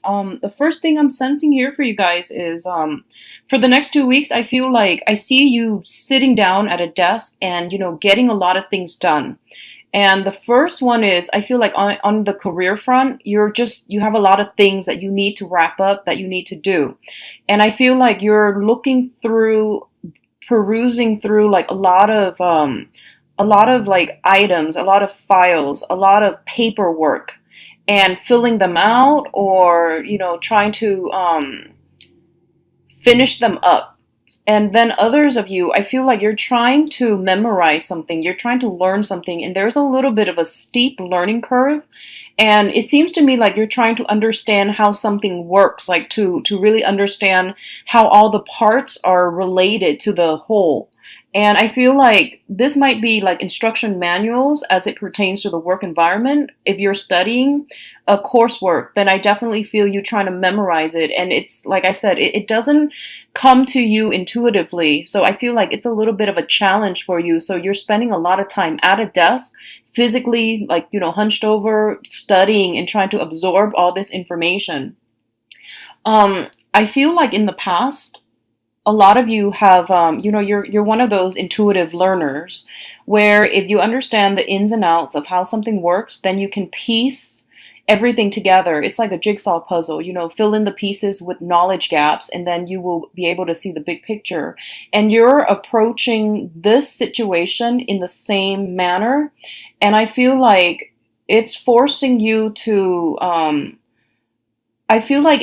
The first thing I'm sensing here for you guys is for the next 2 weeks, I feel like I see you sitting down at a desk and, getting a lot of things done. And the first one is I feel like on the career front, you have a lot of things that you need to wrap up, that you need to do. And I feel like you're perusing through like a lot of like items, a lot of files, a lot of paperwork and filling them out, or trying to finish them up. And then others of you, I feel like you're trying to memorize something, you're trying to learn something, and there's a little bit of a steep learning curve. And it seems to me like you're trying to understand how something works, like to really understand how all the parts are related to the whole. And I feel like this might be like instruction manuals as it pertains to the work environment. If you're studying a coursework, then I definitely feel you trying to memorize it. And it's like I said, it doesn't come to you intuitively. So I feel like it's a little bit of a challenge for you. So you're spending a lot of time at a desk, physically, like, hunched over, studying and trying to absorb all this information. I feel like in the past, a lot of you have, you're one of those intuitive learners where if you understand the ins and outs of how something works, then you can piece everything together. It's like a jigsaw puzzle, fill in the pieces with knowledge gaps, and then you will be able to see the big picture. And you're approaching this situation in the same manner. And I feel like it's forcing you to, I feel like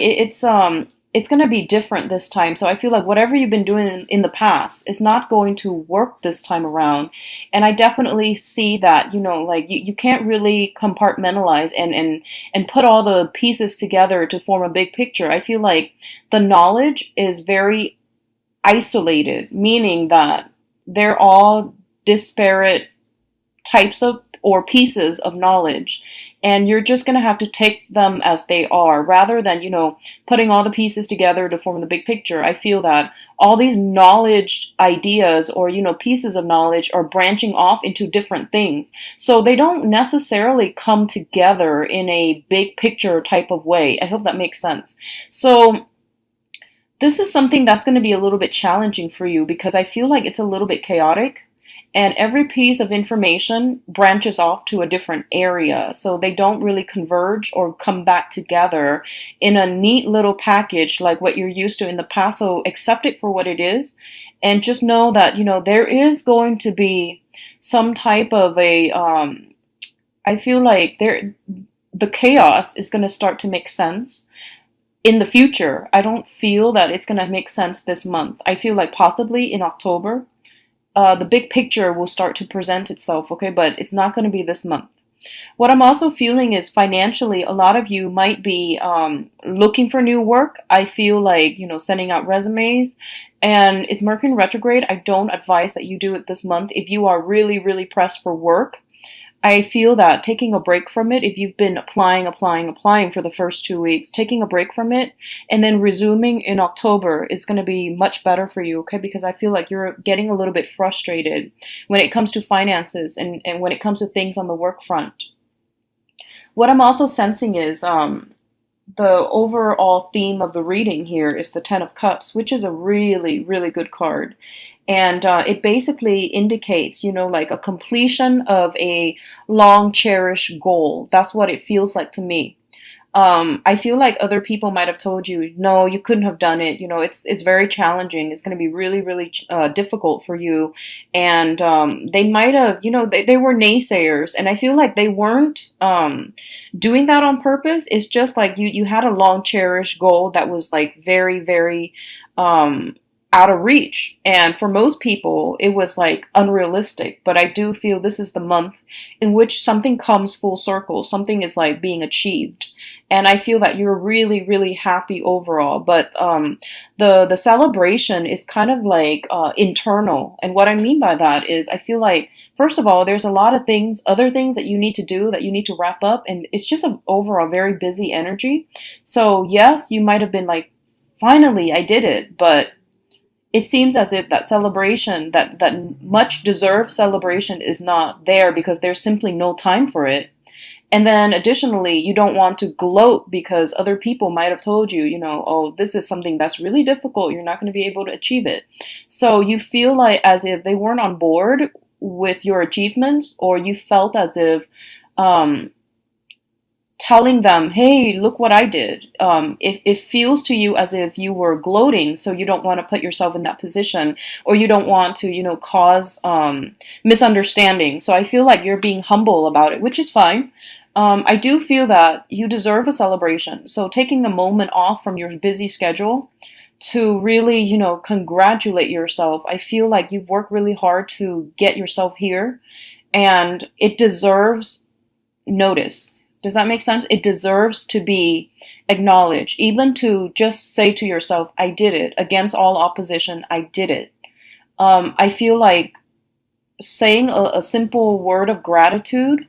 it's going to be different this time. So I feel like whatever you've been doing in the past is not going to work this time around. And I definitely see that, like you can't really compartmentalize and put all the pieces together to form a big picture. I feel like the knowledge is very isolated, meaning that they're all disparate types of or pieces of knowledge, and you're just going to have to take them as they are rather than putting all the pieces together to form the big picture. I feel that all these knowledge ideas or pieces of knowledge are branching off into different things, so they don't necessarily come together in a big picture type of way. I hope that makes sense. So this is something that's going to be a little bit challenging for you because I feel like it's a little bit chaotic, and every piece of information branches off to a different area. So they don't really converge or come back together in a neat little package like what you're used to in the past. So accept it for what it is. And just know that, there is going to be some type of I feel like the chaos is going to start to make sense in the future. I don't feel that it's going to make sense this month. I feel like possibly in October the big picture will start to present itself, okay? But it's not going to be this month. What I'm also feeling is financially, a lot of you might be looking for new work. I feel like, sending out resumes, and it's Mercury retrograde. I don't advise that you do it this month. If you are really, really pressed for work, I feel that taking a break from it, if you've been applying for the first 2 weeks, taking a break from it and then resuming in October is going to be much better for you, okay? Because I feel like you're getting a little bit frustrated when it comes to finances and when it comes to things on the work front. What I'm also sensing is the overall theme of the reading here is the Ten of Cups, which is a really, really good card. And it basically indicates, like a completion of a long cherished goal. That's what it feels like to me. I feel like other people might have told you, no, you couldn't have done it. It's very challenging. It's going to be really, really difficult for you. And they might have, they were naysayers. And I feel like they weren't doing that on purpose. It's just like you had a long cherished goal that was like very, very out of reach. And for most people, it was like unrealistic. But I do feel this is the month in which something comes full circle. Something is like being achieved. And I feel that you're really, really happy overall. But the celebration is kind of like internal. And what I mean by that is I feel like, first of all, there's a lot of things, other things that you need to do, that you need to wrap up. And it's just an overall very busy energy. So yes, you might have been like, finally, I did it. But it seems as if that celebration, that much deserved celebration, is not there because there's simply no time for it. And then additionally, you don't want to gloat because other people might have told you, oh, this is something that's really difficult. You're not going to be able to achieve it. So you feel like as if they weren't on board with your achievements, or you felt as if um, telling them, hey, look what I did. It feels to you as if you were gloating, so you don't want to put yourself in that position, or you don't want to, cause misunderstanding. So I feel like you're being humble about it, which is fine. I do feel that you deserve a celebration. So taking a moment off from your busy schedule to really, congratulate yourself. I feel like you've worked really hard to get yourself here, and it deserves notice. Does that make sense? It deserves to be acknowledged, even to just say to yourself, I did it. Against all opposition, I did it. I feel like saying a simple word of gratitude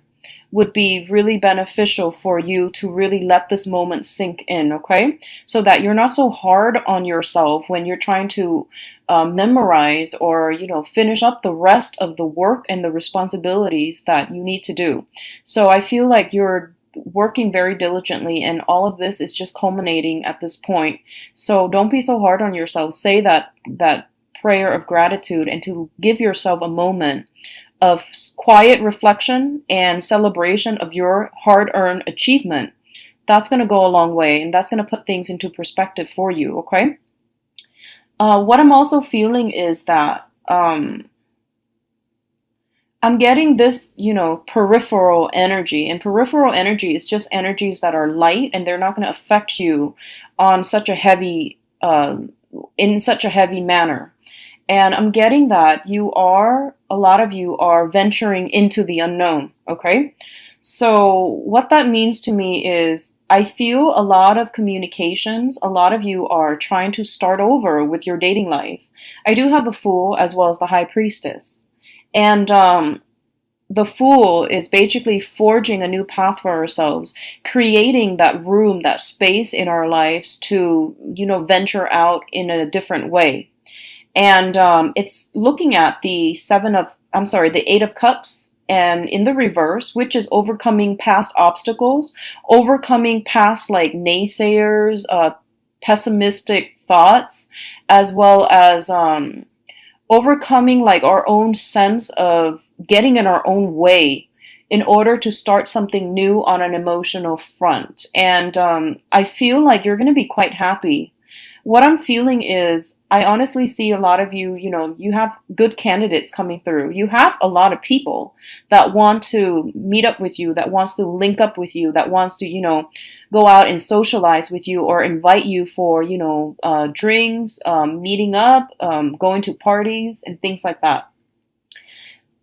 would be really beneficial for you to really let this moment sink in, okay? So that you're not so hard on yourself when you're trying to memorize or, finish up the rest of the work and the responsibilities that you need to do. So I feel like you're working very diligently, and all of this is just culminating at this point. So don't be so hard on yourself. Say that prayer of gratitude, and to give yourself a moment of quiet reflection and celebration of your hard-earned achievement. That's going to go a long way, and that's going to put things into perspective for you, okay? What I'm also feeling is that I'm getting this, peripheral energy. And peripheral energy is just energies that are light, and they're not going to affect you on such a heavy, in such a heavy manner. And I'm getting that a lot of you are venturing into the unknown, okay? So what that means to me is I feel a lot of communications, a lot of you are trying to start over with your dating life. I do have the Fool as well as the High Priestess. And the Fool is basically forging a new path for ourselves, creating that room, that space in our lives to, venture out in a different way. And it's looking at the Eight of Cups, and in the reverse, which is overcoming past obstacles, overcoming past like naysayers, pessimistic thoughts, as well as overcoming like our own sense of getting in our own way in order to start something new on an emotional front. And I feel like you're going to be quite happy. What I'm feeling is I honestly see a lot of you, you have good candidates coming through. You have a lot of people that want to meet up with you, that wants to link up with you, that wants to, go out and socialize with you or invite you for, drinks, meeting up, going to parties and things like that.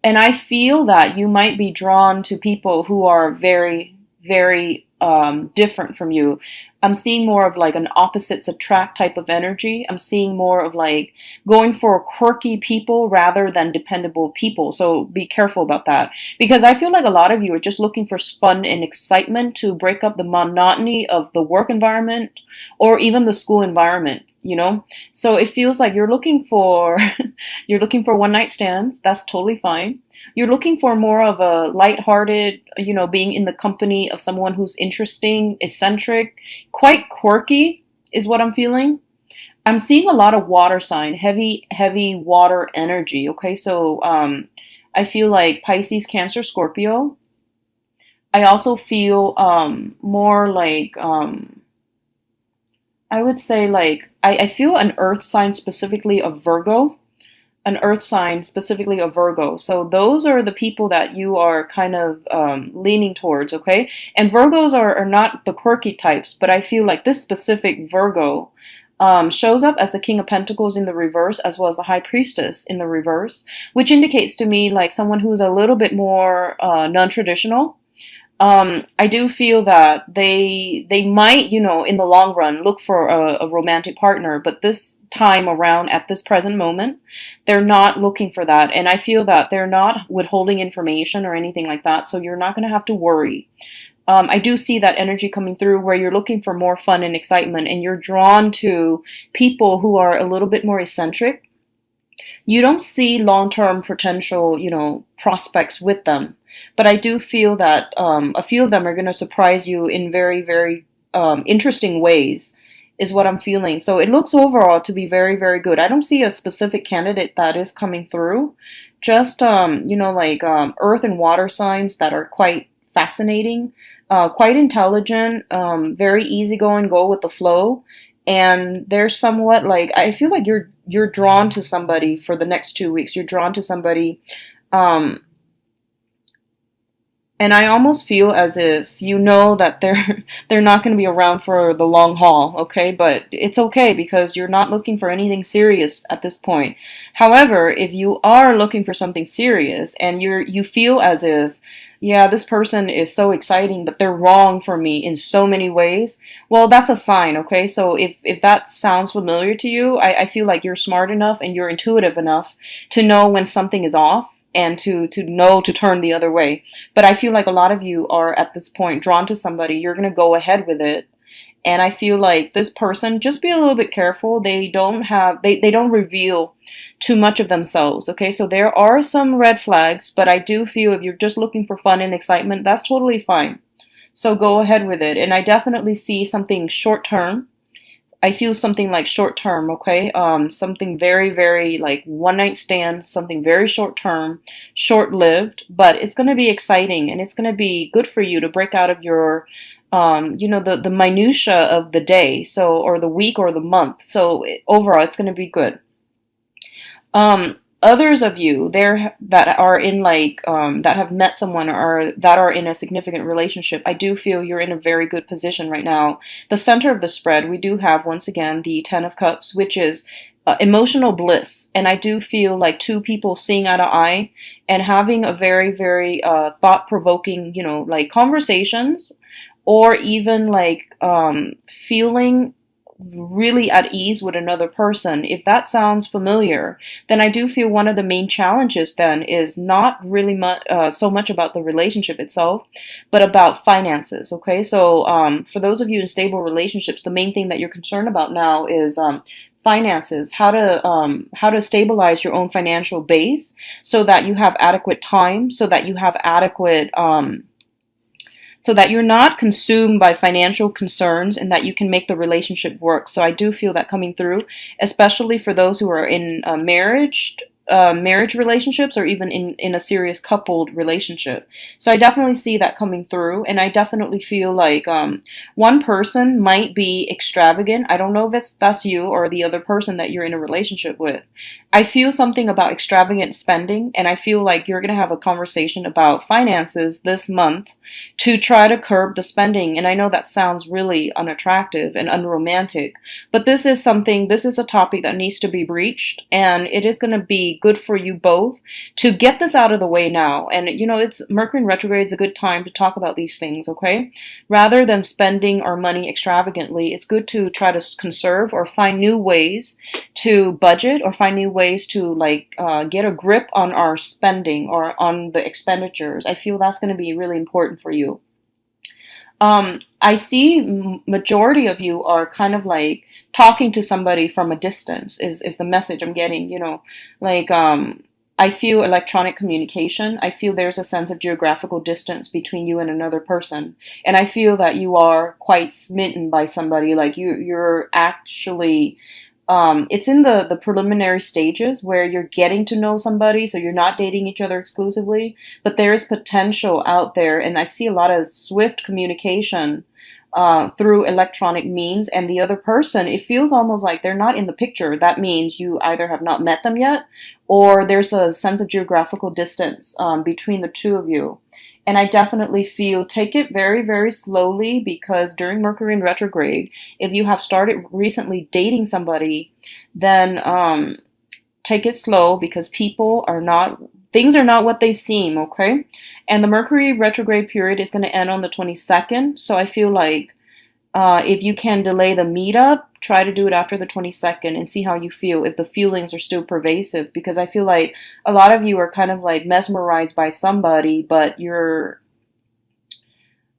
And I feel that you might be drawn to people who are very, very different from you. I'm seeing more of like an opposites attract type of energy. I'm seeing more of like going for quirky people rather than dependable people. So be careful about that, because I feel like a lot of you are just looking for fun and excitement to break up the monotony of the work environment or even the school environment. So it feels like you're looking for you're looking for one night stands. That's totally fine. You're looking for more of a lighthearted, being in the company of someone who's interesting, eccentric, quite quirky is what I'm feeling. I'm seeing a lot of water sign, heavy, heavy water energy. Okay, so I feel like Pisces, Cancer, Scorpio. I also feel more like I would say like I feel an earth sign, specifically of Virgo. An earth sign, specifically a Virgo. So those are the people that you are kind of leaning towards, okay? And Virgos are not the quirky types, but I feel like this specific Virgo shows up as the King of Pentacles in the reverse, as well as the High Priestess in the reverse, which indicates to me like someone who's a little bit more non-traditional. I do feel that they might, in the long run, look for a romantic partner, but this time around, at this present moment, they're not looking for that. And I feel that they're not withholding information or anything like that, so you're not going to have to worry. I do see that energy coming through where you're looking for more fun and excitement, and you're drawn to people who are a little bit more eccentric. You don't see long-term potential, prospects with them. but I do feel that a few of them are going to surprise you in very, very interesting ways, is what I'm feeling. So it looks overall to be very, very good. I don't see a specific candidate that is coming through. Just, like earth and water signs that are quite fascinating, quite intelligent, very easygoing, go with the flow. And they're somewhat like, I feel like you're drawn to somebody for the next 2 weeks. You're drawn to somebody, um, and I almost feel as if you know that they're not going to be around for the long haul, okay? But it's okay because you're not looking for anything serious at this point. However, if you are looking for something serious and you feel as if, yeah, this person is so exciting, but they're wrong for me in so many ways, well, that's a sign, okay? So if that sounds familiar to you, I feel like you're smart enough and you're intuitive enough to know when something is off and to know to turn the other way. But I feel like a lot of you are at this point drawn to somebody. You're going to go ahead with it. And I feel like this person, just be a little bit careful. They don't reveal too much of themselves. Okay, so there are some red flags, but I do feel if you're just looking for fun and excitement, that's totally fine. So go ahead with it. And I definitely see something short term. I feel something like short term, okay? Something very, very like one night stand, something very short term, short lived, but it's going to be exciting and it's going to be good for you to break out of your, the minutia of the day, so, or the week or the month. So overall, it's going to be good. Others of you there that are in that have met someone or that are in a significant relationship, I do feel you're in a very good position right now. The center of the spread, we do have once again the Ten of Cups, which is emotional bliss, and I do feel like two people seeing eye to eye and having a very, very thought-provoking, like conversations, or even like feeling really at ease with another person. If that sounds familiar, then I do feel one of the main challenges then is not really so much about the relationship itself, but about finances. Okay, so for those of you in stable relationships, the main thing that you're concerned about now is finances, how to stabilize your own financial base so that you have adequate time, so that you have adequate so that you're not consumed by financial concerns and that you can make the relationship work. So I do feel that coming through, especially for those who are in marriage relationships or even in a serious coupled relationship. So I definitely see that coming through, and I definitely feel like one person might be extravagant. I don't know if that's you or the other person that you're in a relationship with. I feel something about extravagant spending, and I feel like you're going to have a conversation about finances this month to try to curb the spending. And I know that sounds really unattractive and unromantic, but this is a topic that needs to be breached, and it is going to be good for you both to get this out of the way now. And it's Mercury in retrograde is a good time to talk about these things, okay? Rather than spending our money extravagantly, it's good to try to conserve or find new ways to budget or find new ways to get a grip on our spending or on the expenditures. I feel that's going to be really important for you. I see majority of you are kind of like talking to somebody from a distance is the message I'm getting, I feel electronic communication. I feel there's a sense of geographical distance between you and another person. And I feel that you are quite smitten by somebody, like you're actually it's in the preliminary stages where you're getting to know somebody, so you're not dating each other exclusively, but there is potential out there, and I see a lot of swift communication through electronic means, and the other person, it feels almost like they're not in the picture. That means you either have not met them yet, or there's a sense of geographical distance between the two of you. And I definitely feel take it very, very slowly, because during Mercury in retrograde, if you have started recently dating somebody, then take it slow, because things are not what they seem, okay? And the Mercury retrograde period is going to end on the 22nd. So I feel like if you can delay the meetup, try to do it after the 22nd and see how you feel, if the feelings are still pervasive, because I feel like a lot of you are kind of like mesmerized by somebody, but you're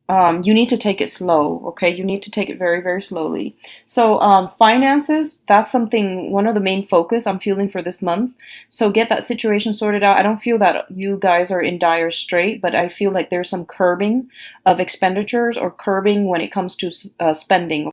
You need to take it slow, okay? You need to take it very, very slowly. So, finances, that's something, one of the main focus I'm feeling for this month. So get that situation sorted out. I don't feel that you guys are in dire strait, but I feel like there's some curbing of expenditures or curbing when it comes to spending.